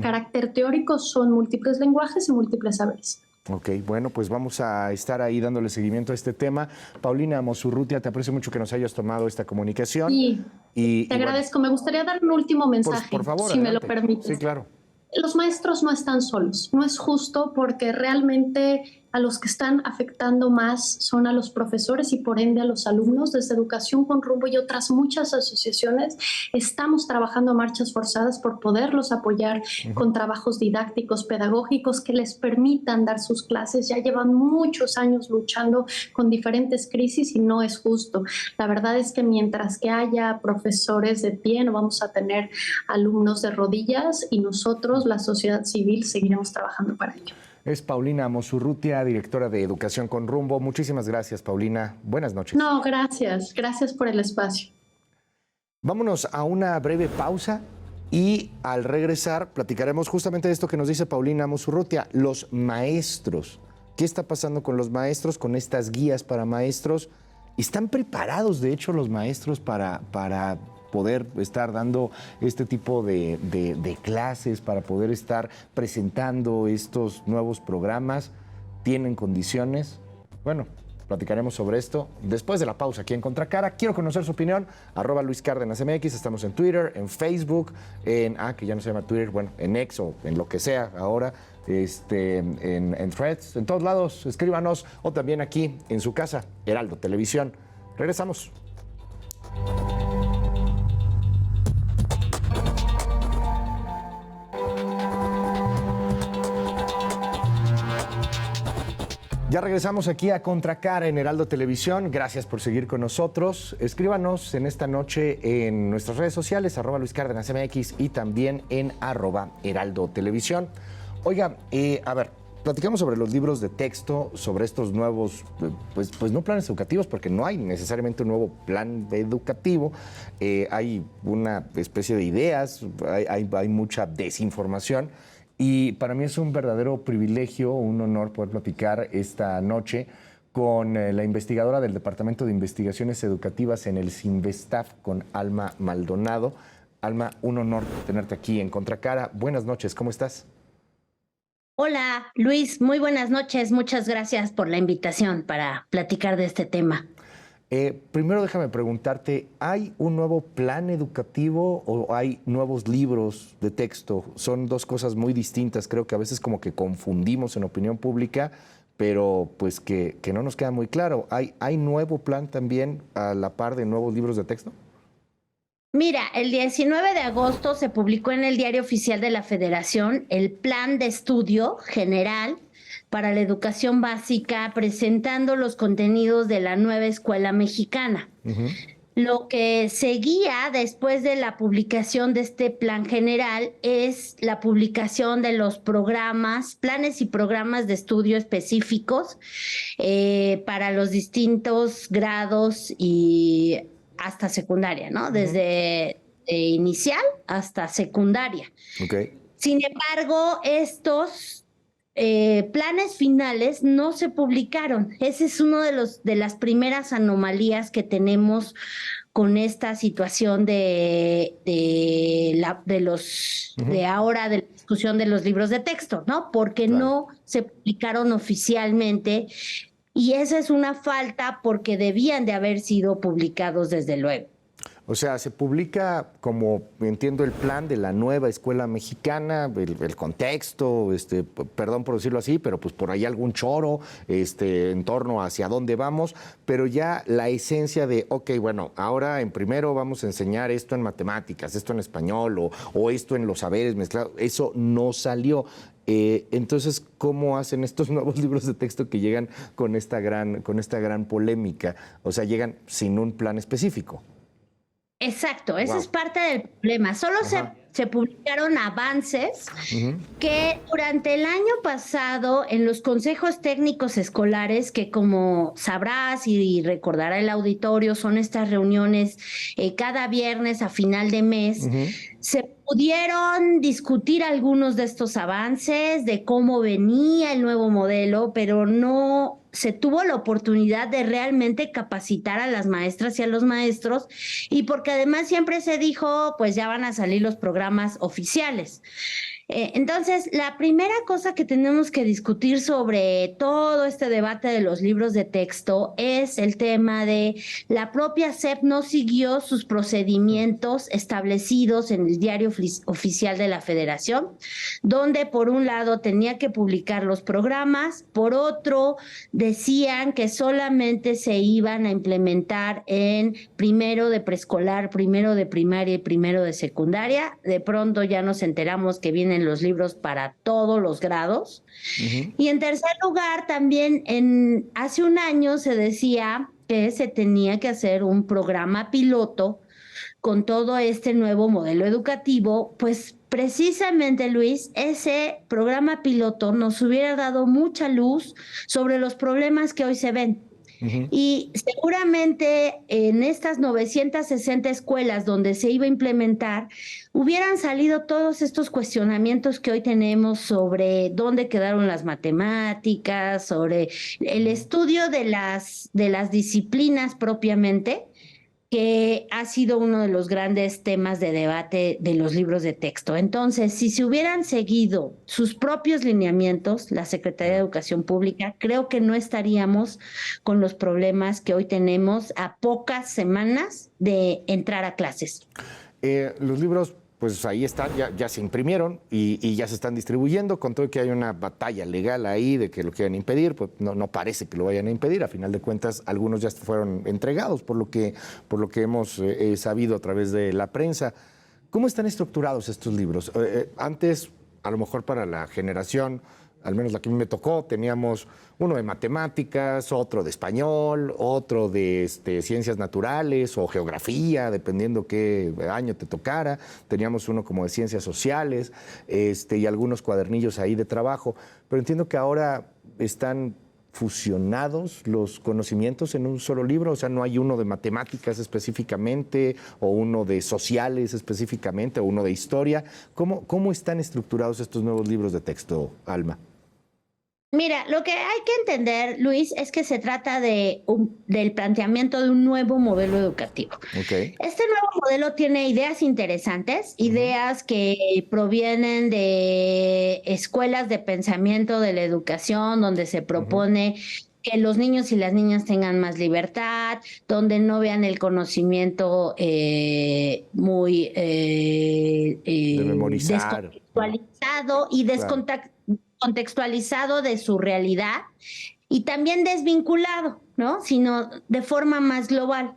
carácter teórico son múltiples lenguajes y múltiples saberes. Ok, bueno, pues vamos a estar ahí dándole seguimiento a este tema. Paulina Amosurrutia, te aprecio mucho que nos hayas tomado esta comunicación. Y te agradezco. Bueno, me gustaría dar un último mensaje, por favor, si adelante. me lo permites. Sí, claro. Los maestros no están solos. No es justo porque realmente a los que están afectando más son a los profesores y por ende a los alumnos. Desde Educación con Rumbo y otras muchas asociaciones estamos trabajando a marchas forzadas por poderlos apoyar con trabajos didácticos, pedagógicos que les permitan dar sus clases. Ya llevan muchos años luchando con diferentes crisis y no es justo. La verdad es que mientras que haya profesores de pie, no vamos a tener alumnos de rodillas, y nosotros, la sociedad civil, seguiremos trabajando para ello. Es Paulina Amosurrutia, directora de Educación con Rumbo. Muchísimas gracias, Paulina. Buenas noches. No, gracias. Gracias por el espacio. Vámonos a una breve pausa y al regresar platicaremos justamente de esto que nos dice Paulina Amosurrutia, los maestros. ¿Qué está pasando con los maestros, con estas guías para maestros? ¿Están preparados, de hecho, los maestros para poder estar dando este tipo de clases, para poder estar presentando estos nuevos programas? ¿Tienen condiciones? Bueno, platicaremos sobre esto después de la pausa aquí en Contracara. Quiero conocer su opinión, @LuisCárdenasMX. Estamos en Twitter, en Facebook, que ya no se llama Twitter, bueno, en X o en lo que sea ahora. en Threads, en todos lados. Escríbanos o también aquí en su casa, Heraldo Televisión. Regresamos. Ya regresamos aquí a Contracara en Heraldo Televisión. Gracias por seguir con nosotros. Escríbanos en esta noche en nuestras redes sociales, @LuisCárdenasMX y también en @Heraldo Televisión. Oiga, a ver, platicamos sobre los libros de texto, sobre estos nuevos, pues no planes educativos, porque no hay necesariamente un nuevo plan educativo. Hay una especie de ideas, hay mucha desinformación. Y para mí es un verdadero privilegio, un honor poder platicar esta noche con la investigadora del Departamento de Investigaciones Educativas en el CINVESTAF, con Alma Maldonado. Alma, un honor tenerte aquí en Contracara. Buenas noches, ¿cómo estás? Hola, Luis, muy buenas noches. Muchas gracias por la invitación para platicar de este tema. Primero déjame preguntarte, ¿hay un nuevo plan educativo o hay nuevos libros de texto? Son dos cosas muy distintas, creo que a veces como que confundimos en opinión pública, pero pues que no nos queda muy claro. ¿Hay nuevo plan también a la par de nuevos libros de texto? Mira, el 19 de agosto se publicó en el Diario Oficial de la Federación el Plan de Estudio General para la Educación Básica, presentando los contenidos de la nueva escuela mexicana. Uh-huh. Lo que seguía después de la publicación de este plan general es la publicación de los programas, planes y programas de estudio específicos para los distintos grados y hasta secundaria, ¿no? Desde inicial hasta secundaria. Okay. Sin embargo, estos planes finales no se publicaron. Ese es uno de las primeras anomalías que tenemos con esta situación de ahora de la discusión de los libros de texto, ¿no? Porque claro, no se publicaron oficialmente. Y esa es una falta porque debían de haber sido publicados desde luego. O sea, se publica, como entiendo, el plan de la nueva escuela mexicana, el contexto, perdón por decirlo así, pero pues por ahí algún choro en torno hacia dónde vamos, pero ya la esencia de, ok, bueno, ahora en primero vamos a enseñar esto en matemáticas, esto en español o esto en los saberes mezclados, eso no salió. Entonces, ¿cómo hacen estos nuevos libros de texto que llegan con esta gran polémica? O sea, llegan sin un plan específico. Exacto, ese es parte del problema. Solo se publicaron avances que durante el año pasado en los consejos técnicos escolares, que como sabrás y recordará el auditorio, son estas reuniones cada viernes a final de mes, se pudieron discutir algunos de estos avances, de cómo venía el nuevo modelo, pero no se tuvo la oportunidad de realmente capacitar a las maestras y a los maestros, y porque además siempre se dijo, pues ya van a salir los programas oficiales. Entonces, la primera cosa que tenemos que discutir sobre todo este debate de los libros de texto es el tema de la propia SEP no siguió sus procedimientos establecidos en el Diario Oficial de la Federación, donde por un lado tenía que publicar los programas, por otro decían que solamente se iban a implementar en primero de preescolar, primero de primaria y primero de secundaria. De pronto ya nos enteramos que vienen los libros para todos los grados. Y en tercer lugar, también hace un año se decía que se tenía que hacer un programa piloto con todo este nuevo modelo educativo, pues precisamente, Luis, ese programa piloto nos hubiera dado mucha luz sobre los problemas que hoy se ven. Y seguramente en estas 960 escuelas donde se iba a implementar, hubieran salido todos estos cuestionamientos que hoy tenemos sobre dónde quedaron las matemáticas, sobre el estudio de las disciplinas propiamente, que ha sido uno de los grandes temas de debate de los libros de texto. Entonces, si se hubieran seguido sus propios lineamientos, la Secretaría de Educación Pública, creo que no estaríamos con los problemas que hoy tenemos a pocas semanas de entrar a clases. Los libros pues ahí están, ya se imprimieron y ya se están distribuyendo, con todo que hay una batalla legal ahí de que lo quieran impedir, pues no parece que lo vayan a impedir. A final de cuentas, algunos ya fueron entregados, por lo que hemos sabido a través de la prensa. ¿Cómo están estructurados estos libros? Antes, a lo mejor para la generación, al menos la que a mí me tocó, teníamos uno de matemáticas, otro de español, otro de ciencias naturales o geografía, dependiendo qué año te tocara. Teníamos uno como de ciencias sociales y algunos cuadernillos ahí de trabajo. Pero entiendo que ahora están fusionados los conocimientos en un solo libro, o sea, no hay uno de matemáticas específicamente, o uno de sociales específicamente, o uno de historia. ¿Cómo están estructurados estos nuevos libros de texto, Alma? Mira, lo que hay que entender, Luis, es que se trata del planteamiento de un nuevo modelo educativo. Okay. Este nuevo modelo tiene ideas interesantes, ideas que provienen de escuelas de pensamiento de la educación, donde se propone que los niños y las niñas tengan más libertad, donde no vean el conocimiento muy de memorizar, descontextualizado y contextualizado de su realidad y también desvinculado, ¿no? Sino de forma más global.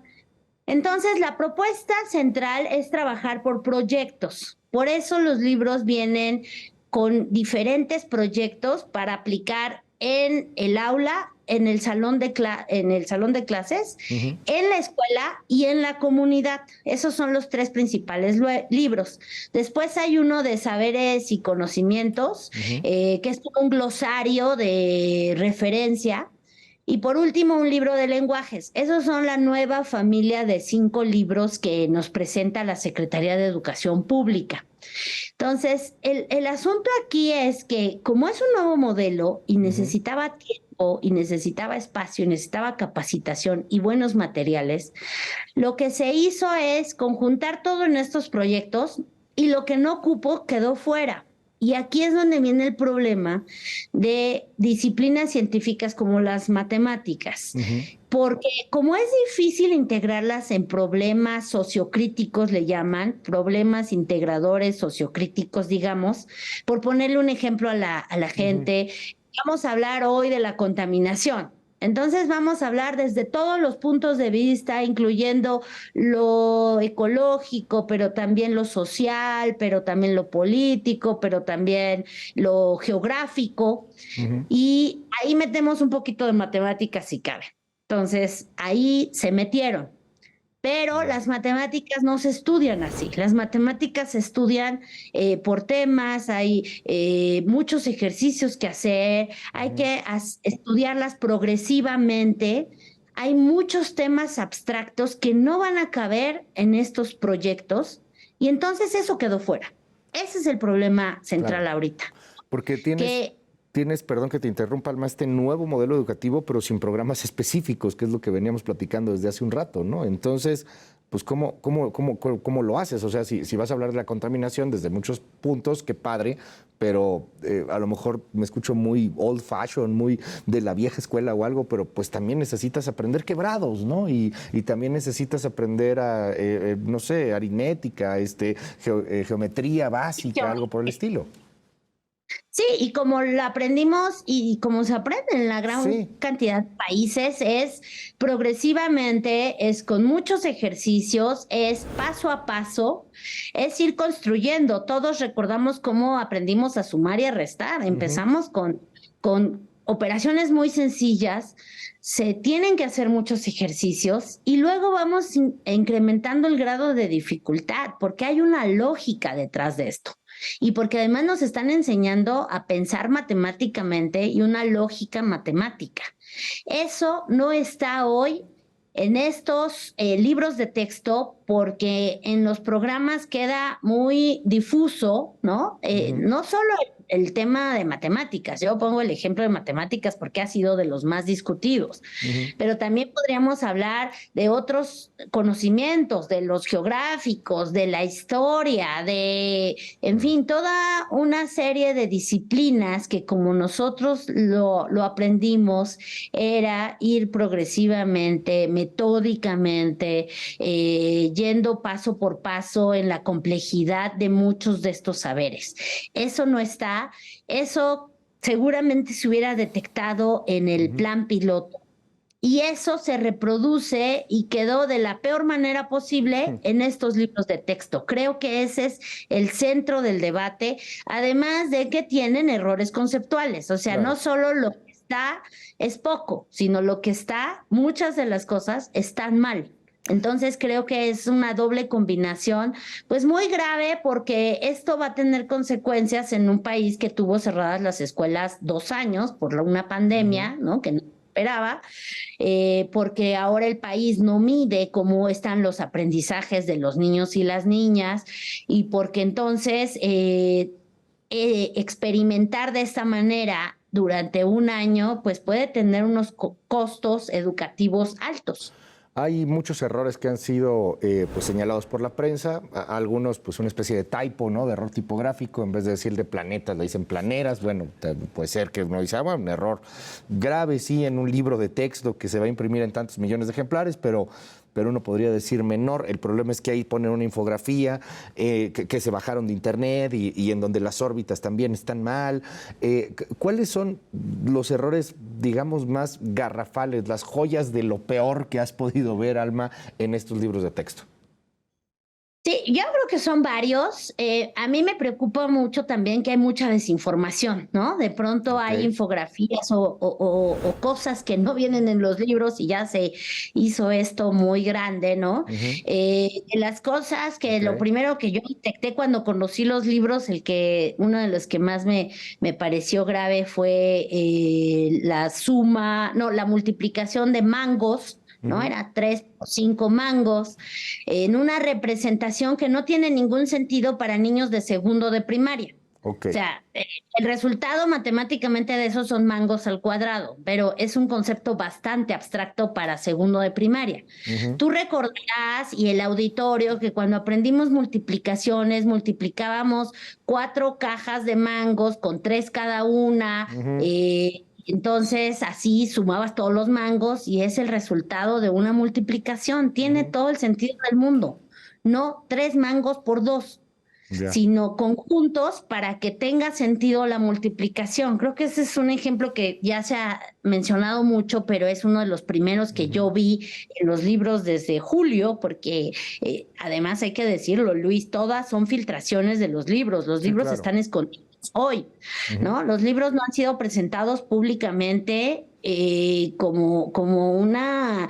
Entonces, la propuesta central es trabajar por proyectos. Por eso los libros vienen con diferentes proyectos para aplicar en el aula, en el salón de clases, en la escuela y en la comunidad. Esos son los tres principales libros. Después hay uno de saberes y conocimientos, que es un glosario de referencia. Y por último, un libro de lenguajes. Esos son la nueva familia de 5 libros que nos presenta la Secretaría de Educación Pública. Entonces, el asunto aquí es que como es un nuevo modelo y necesitaba tiempo y necesitaba espacio y necesitaba capacitación y buenos materiales, lo que se hizo es conjuntar todo en estos proyectos y lo que no cupo quedó fuera. Y aquí es donde viene el problema de disciplinas científicas como las matemáticas, porque como es difícil integrarlas en problemas sociocríticos, le llaman, problemas integradores sociocríticos, digamos, por ponerle un ejemplo a la gente, vamos a hablar hoy de la contaminación. Entonces vamos a hablar desde todos los puntos de vista, incluyendo lo ecológico, pero también lo social, pero también lo político, pero también lo geográfico. Y ahí metemos un poquito de matemáticas si cabe. Entonces ahí se metieron. Pero las matemáticas no se estudian así. Las matemáticas se estudian por temas, hay muchos ejercicios que hacer, hay que estudiarlas progresivamente. Hay muchos temas abstractos que no van a caber en estos proyectos y entonces eso quedó fuera. Ese es el problema central ahorita. Porque tienes, perdón que te interrumpa, Alma, este nuevo modelo educativo, pero sin programas específicos, que es lo que veníamos platicando desde hace un rato, ¿no? Entonces, pues, ¿cómo lo haces? O sea, si vas a hablar de la contaminación desde muchos puntos, qué padre, pero a lo mejor me escucho muy old fashion, muy de la vieja escuela o algo, pero pues también necesitas aprender quebrados, ¿no? Y también necesitas aprender a, no sé, aritmética, geometría básica, algo por el estilo. Sí, y como lo aprendimos y como se aprende en la gran cantidad de países, es progresivamente, es con muchos ejercicios, es paso a paso, es ir construyendo. Todos recordamos cómo aprendimos a sumar y a restar. Empezamos con operaciones muy sencillas, se tienen que hacer muchos ejercicios y luego vamos incrementando el grado de dificultad, porque hay una lógica detrás de esto. Y porque además nos están enseñando a pensar matemáticamente y una lógica matemática. Eso no está hoy en estos libros de texto porque en los programas queda muy difuso, ¿no? No solo el tema de matemáticas. Yo pongo el ejemplo de matemáticas porque ha sido de los más discutidos, pero también podríamos hablar de otros conocimientos, de los geográficos, de la historia, en fin, toda una serie de disciplinas que como nosotros lo aprendimos era ir progresivamente, metódicamente, yendo paso por paso en la complejidad de muchos de estos saberes. Eso no está, eso seguramente se hubiera detectado en el plan piloto. Y eso se reproduce y quedó de la peor manera posible en estos libros de texto. Creo que ese es el centro del debate, además de que tienen errores conceptuales. O sea, claro, no solo lo que está es poco, sino lo que está, muchas de las cosas están mal. Entonces creo que es una doble combinación, pues muy grave, porque esto va a tener consecuencias en un país que tuvo cerradas las escuelas 2 años por una pandemia, ¿no? Que no esperaba, porque ahora el país no mide cómo están los aprendizajes de los niños y las niñas, y porque entonces experimentar de esta manera durante 1 año, pues puede tener unos costos educativos altos. Hay muchos errores que han sido pues señalados por la prensa, algunos pues una especie de typo, ¿no? De error tipográfico, en vez de decir de planetas le dicen planeras. Bueno, puede ser que uno dice, bueno, un error grave sí en un libro de texto que se va a imprimir en tantos millones de ejemplares, pero uno podría decir menor. El problema es que ahí ponen una infografía que se bajaron de internet y en donde las órbitas también están mal. ¿Cuáles son los errores, digamos, más garrafales, las joyas de lo peor que has podido ver, Alma, en estos libros de texto? Sí, yo creo que son varios. A mí me preocupa mucho también que hay mucha desinformación, ¿no? De pronto hay infografías o cosas que no vienen en los libros y ya se hizo esto muy grande, ¿no? Las cosas que lo primero que yo detecté cuando conocí los libros, uno de los que más me pareció grave fue la multiplicación de mangos, ¿no? Era 3 o 5 mangos en una representación que no tiene ningún sentido para niños de segundo de primaria. O sea, el resultado matemáticamente de eso son mangos al cuadrado, pero es un concepto bastante abstracto para segundo de primaria. Tú recordarás, y el auditorio, que cuando aprendimos multiplicaciones, multiplicábamos 4 cajas de mangos con 3 cada una, entonces así sumabas todos los mangos y es el resultado de una multiplicación. Tiene todo el sentido del mundo. No 3 mangos por 2, sino conjuntos para que tenga sentido la multiplicación. Creo que ese es un ejemplo que ya se ha mencionado mucho, pero es uno de los primeros que yo vi en los libros desde julio, porque además hay que decirlo, Luis, todas son filtraciones de los libros. Los libros están escondidos hoy, ¿no? Los libros no han sido presentados públicamente como una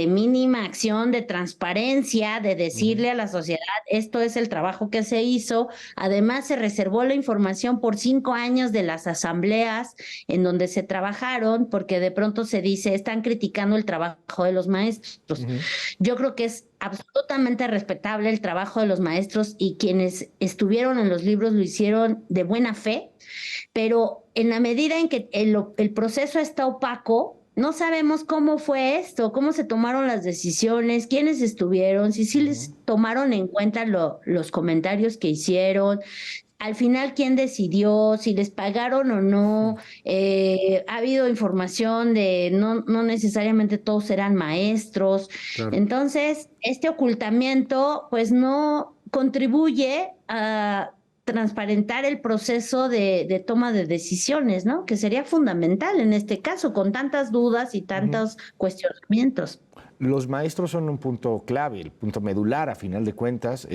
mínima acción de transparencia, de decirle a la sociedad, esto es el trabajo que se hizo. Además, se reservó la información por 5 años de las asambleas en donde se trabajaron, porque de pronto se dice, están criticando el trabajo de los maestros. Yo creo que es absolutamente respetable el trabajo de los maestros, y quienes estuvieron en los libros lo hicieron de buena fe, pero en la medida en que el proceso está opaco, no sabemos cómo fue esto, cómo se tomaron las decisiones, quiénes estuvieron, si les tomaron en cuenta los comentarios que hicieron. Al final, ¿quién decidió? Si les pagaron o no. Ha habido información de no necesariamente todos eran maestros. Entonces, este ocultamiento pues no contribuye a transparentar el proceso de toma de decisiones, ¿no? Que sería fundamental en este caso, con tantas dudas y tantos cuestionamientos. Los maestros son un punto clave, el punto medular, a final de cuentas.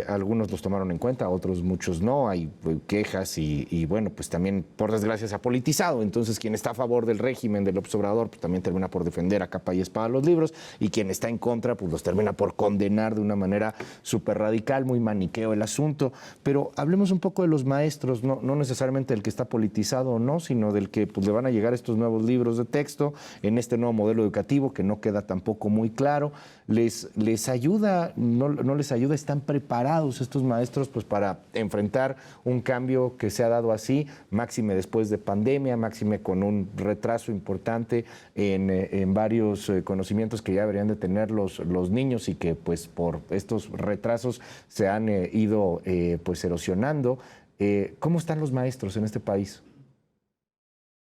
Algunos los tomaron en cuenta, otros muchos no. Hay quejas y bueno, pues también, por desgracia, se ha politizado. Entonces, quien está a favor del régimen del López Obrador, pues también termina por defender a capa y espada los libros, y quien está en contra, pues los termina por condenar de una manera súper radical, muy maniqueo el asunto. Pero hablemos un poco de los maestros, no necesariamente del que está politizado o no, sino del que pues le van a llegar estos nuevos libros de texto en este nuevo modelo educativo que no queda tampoco muy muy claro. ¿Les ayuda, no les ayuda? ¿Están preparados estos maestros pues para enfrentar un cambio que se ha dado así, máxime después de pandemia, máxime con un retraso importante en varios conocimientos que ya deberían de tener los niños y que pues por estos retrasos se han ido pues erosionando? ¿Cómo están los maestros en este país?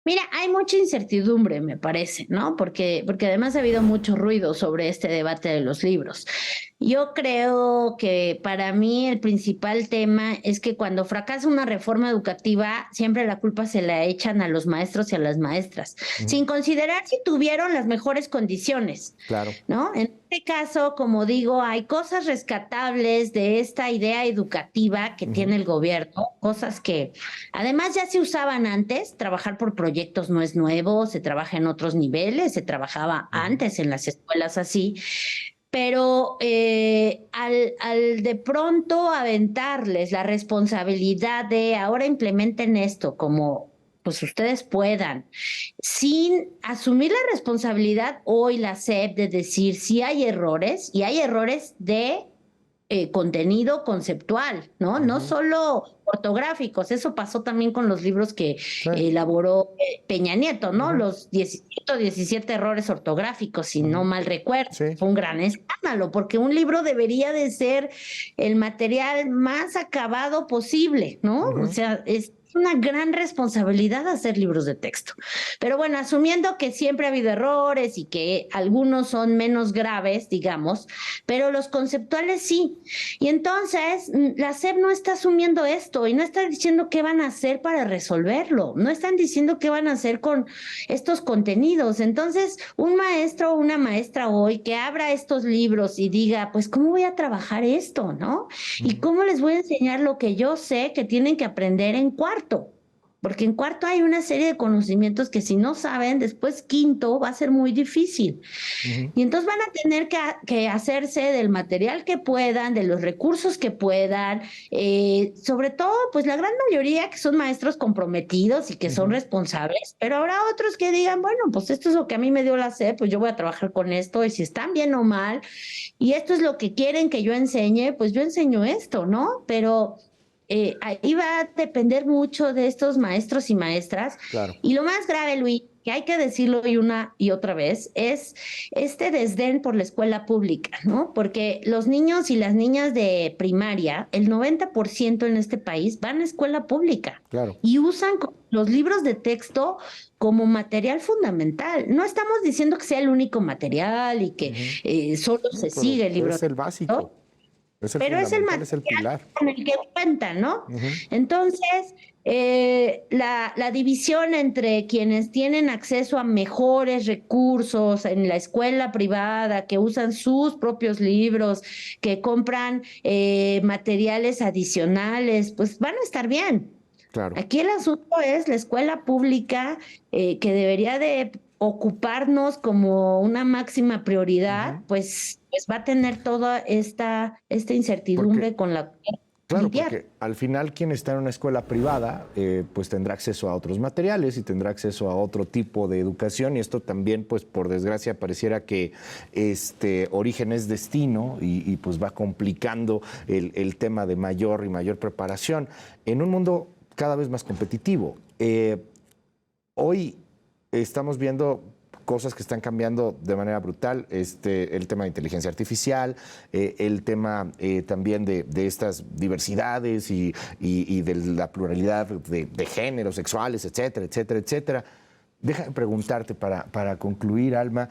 Mira, hay mucha incertidumbre, me parece, ¿no? Porque además ha habido mucho ruido sobre este debate de los libros. Yo creo que para mí el principal tema es que cuando fracasa una reforma educativa, siempre la culpa se la echan a los maestros y a las maestras, sin considerar si tuvieron las mejores condiciones, Claro. ¿no? En este caso, como digo, hay cosas rescatables de esta idea educativa que tiene el gobierno, cosas que además ya se usaban antes. Trabajar por proyectos no es nuevo, se trabaja en otros niveles, se trabajaba antes en las escuelas así. Pero al de pronto aventarles la responsabilidad de ahora implementen esto como pues ustedes puedan, sin asumir la responsabilidad hoy la SEP de decir si hay errores, y hay errores de contenido conceptual, ¿no? No solo ortográficos. Eso pasó también con los libros que elaboró Peña Nieto, ¿no? Los 17 errores ortográficos, si no mal recuerdo. Sí. Fue un gran escándalo, porque un libro debería de ser el material más acabado posible, ¿no? O sea, es una gran responsabilidad hacer libros de texto. Pero bueno, asumiendo que siempre ha habido errores y que algunos son menos graves, digamos, pero los conceptuales sí. Y entonces la SEP no está asumiendo esto y no está diciendo qué van a hacer para resolverlo. No están diciendo qué van a hacer con estos contenidos. Entonces, un maestro o una maestra hoy que abra estos libros y diga, pues, ¿cómo voy a trabajar esto, no? ¿Y cómo les voy a enseñar lo que yo sé que tienen que aprender en cuarto? Porque en cuarto hay una serie de conocimientos que si no saben, después quinto va a ser muy difícil. Y entonces van a tener que hacerse del material que puedan, de los recursos que puedan, sobre todo, pues la gran mayoría que son maestros comprometidos y que son responsables, pero habrá otros que digan, bueno, pues esto es lo que a mí me dio la SEP, pues yo voy a trabajar con esto, y si están bien o mal, y esto es lo que quieren que yo enseñe, pues yo enseño esto, ¿no? Pero ahí va a depender mucho de estos maestros y maestras. Claro. Y lo más grave, Luis, que hay que decirlo una y otra vez, es este desdén por la escuela pública, ¿no? Porque los niños y las niñas de primaria, el 90% en este país van a escuela pública. Claro. Y usan los libros de texto como material fundamental. No estamos diciendo que sea el único material y que solo se sigue el libro. Es el básico. ¿No? Pero es el material es el pilar. con el que cuentan, ¿no? Entonces, la división entre quienes tienen acceso a mejores recursos en la escuela privada, que usan sus propios libros, que compran materiales adicionales, pues van a estar bien. Claro. Aquí el asunto es la escuela pública, que debería de ocuparnos como una máxima prioridad, pues va a tener toda esta incertidumbre con la Claro, lidiar. porque al final quien está en una escuela privada pues tendrá acceso a otros materiales y tendrá acceso a otro tipo de educación, y esto también pues por desgracia pareciera que origen es destino y pues va complicando el tema de mayor y mayor preparación en un mundo cada vez más competitivo. Hoy estamos viendo cosas que están cambiando de manera brutal, el tema de inteligencia artificial, el tema también de estas diversidades y de la pluralidad de géneros, sexuales, etcétera, etcétera, etcétera. Déjame preguntarte para concluir, Alma,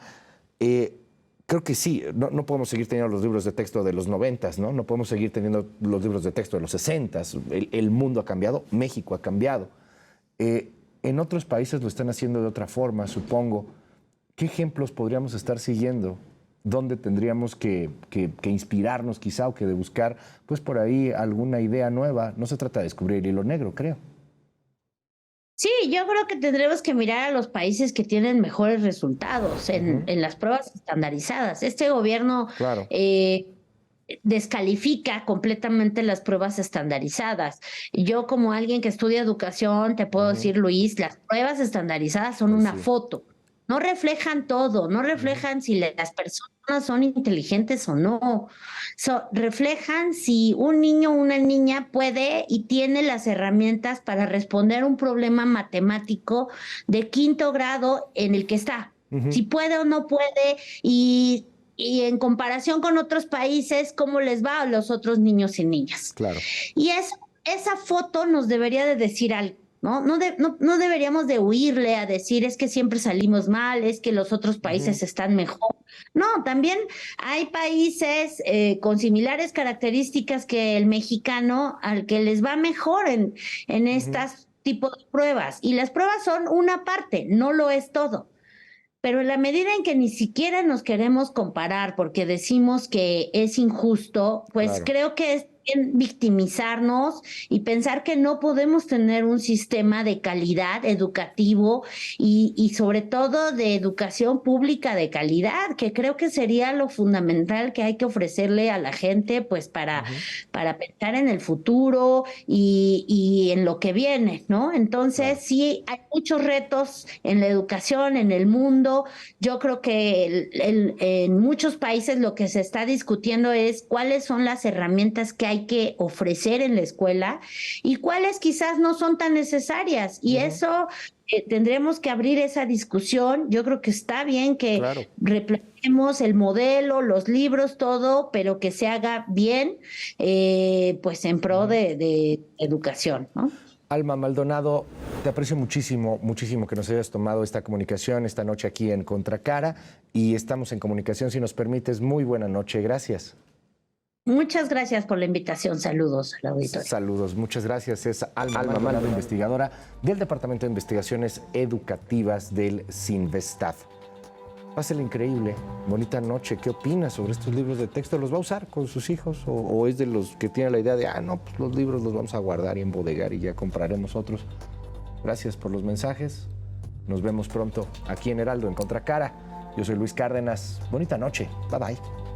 creo que sí, no podemos seguir teniendo los libros de texto de los 90s, ¿no? No podemos seguir teniendo los libros de texto de los 60s. El mundo ha cambiado, México ha cambiado. En otros países lo están haciendo de otra forma, supongo. ¿Qué ejemplos podríamos estar siguiendo? ¿Dónde tendríamos que inspirarnos quizá o que de buscar pues por ahí alguna idea nueva? No se trata de descubrir el hilo negro, creo. Sí, yo creo que tendremos que mirar a los países que tienen mejores resultados en las pruebas estandarizadas. Este gobierno descalifica completamente las pruebas estandarizadas. Yo, como alguien que estudia educación, te puedo decir, Luis, las pruebas estandarizadas son una foto. no reflejan todo, no reflejan si las personas son inteligentes o no. Reflejan si un niño o una niña puede y tiene las herramientas para responder un problema matemático de 5º grado en el que está. Si puede o no puede y en comparación con otros países, cómo les va a los otros niños y niñas. Claro. Y esa foto nos debería de decir algo. No deberíamos de huirle a decir es que siempre salimos mal, es que los otros países están mejor. No, también hay países con similares características que el mexicano al que les va mejor en estas tipos de pruebas. Y las pruebas son una parte, no lo es todo. Pero en la medida en que ni siquiera nos queremos comparar porque decimos que es injusto, pues creo que es bien victimizarnos y pensar que no podemos tener un sistema de calidad educativo y sobre todo de educación pública de calidad, que creo que sería lo fundamental que hay que ofrecerle a la gente, pues para pensar en el futuro y en lo que viene, ¿no? Entonces, sí, hay muchos retos en la educación, en el mundo. Yo creo que en muchos países lo que se está discutiendo es cuáles son las herramientas que hay que ofrecer en la escuela y cuáles quizás no son tan necesarias. Y eso tendremos que abrir esa discusión. Yo creo que está bien que replanteemos el modelo, los libros, todo, pero que se haga bien, pues en pro de educación, ¿no? Alma Maldonado, te aprecio muchísimo, muchísimo que nos hayas tomado esta comunicación esta noche aquí en Contracara y estamos en comunicación, si nos permites. Muy buena noche, gracias. Muchas gracias por la invitación. Saludos al auditorio. Saludos, muchas gracias. Es Alma Maldonado, investigadora del Departamento de Investigaciones Educativas del CINVESTAD. Pásale increíble, bonita noche. ¿Qué opinas sobre estos libros de texto? ¿Los va a usar con sus hijos? ¿O es de los que tienen la idea de, no, pues los libros los vamos a guardar y embodegar y ya compraremos otros? Gracias por los mensajes. Nos vemos pronto aquí en Heraldo, en Contracara. Yo soy Luis Cárdenas. Bonita noche. Bye, bye.